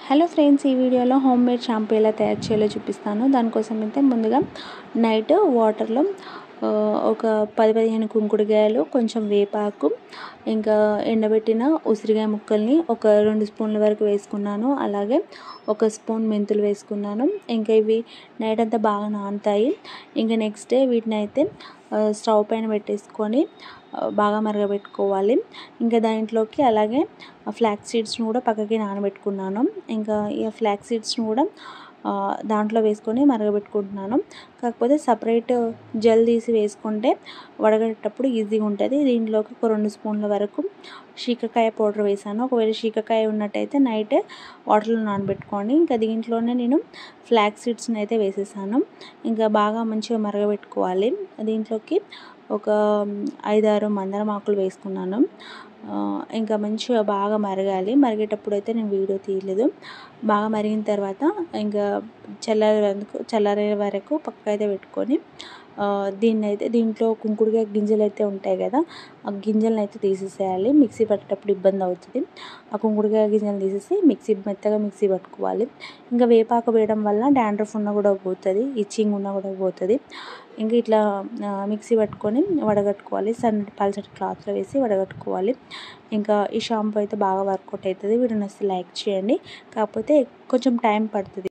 Hello friends, ఈ వీడియోలో home made shampoo ఎలా తయారు చేయాలో చూపిస్తాను. దానికోసం అయితే ముందుగా నైట్ వాటర్లో ఒక 10-15 కుంకుడుకాయలు, కొంచెం వేపాకు, ఇంకా ఎండబెట్టిన ఉసిరికాయ ముక్కల్ని ఒక 2 స్పూన్ల వరకు వేసుకున్నాను. అలాగే 1 స్పూన్ మెంతులు వేసుకున్నాను. ఇంకా ఇవి నైట్ అంతా బాగా నానుతాయి. ఇంకా నెక్స్ట్ డే వీటిని అయితే స్టవ్ పైన పెట్టేసుకొని బాగా మరగబెట్టుకోవాలి. ఇంకా దాంట్లోకి అలాగే ఫ్లాక్స్ సీడ్స్ని కూడా పక్కకి నానబెట్టుకున్నాను. ఇంకా ఈ ఫ్లాక్స్ సీడ్స్ని కూడా దాంట్లో వేసుకొని మరగబెట్టుకుంటున్నాను. కాకపోతే సపరేట్ జెల్ తీసి వేసుకుంటే వడగట్టేటప్పుడు ఈజీగా ఉంటుంది. దీంట్లోకి ఒక 2 స్పూన్ల వరకు శీకాకాయ పౌడర్ వేసాను. ఒకవేళ శీకాకాయ ఉన్నట్టయితే నైట్ వాటర్లో నానబెట్టుకోండి. ఇంకా దీంట్లోనే నేను ఫ్లాక్స్ సీడ్స్ని అయితే వేసేసాను. ఇంకా బాగా మంచిగా మరగబెట్టుకోవాలి. దీంట్లోకి ఒక 5-6 మందారం ఆకులు వేసుకున్నాను. ఇంకా మంచిగా బాగా మరగాలి. మరిగేటప్పుడు అయితే నేను వీడియో తీయలేదు. బాగా మరిగిన తర్వాత ఇంకా చల్లారే వరకు పక్కకైతే పెట్టుకొని దీంట్లో కుంకుడుకాయ గింజలు అయితే ఉంటాయి కదా, ఆ గింజలను అయితే తీసేసేయాలి. మిక్సీ పట్టేటప్పుడు ఇబ్బంది అవుతుంది. ఆ కుంకుడుకాయ గింజలు తీసేసి మెత్తగా మిక్సీ పట్టుకోవాలి. ఇంకా వేపాకు వేయడం వల్ల డాండ్రఫ్ ఉన్న కూడా పోతుంది, ఇచ్చింగ్ ఉన్న కూడా పోతుంది. ఇంకా ఇట్లా మిక్సీ పట్టుకొని వడగట్టుకోవాలి. పల్చటి క్లాత్లో వేసి వడగట్టుకోవాలి. ఇంకా ఈ షాంపూ అయితే బాగా వర్కౌట్ అవుతుంది. వీడియో నచ్చితే లైక్ చేయండి. కాకపోతే కొంచెం టైం పడుతుంది.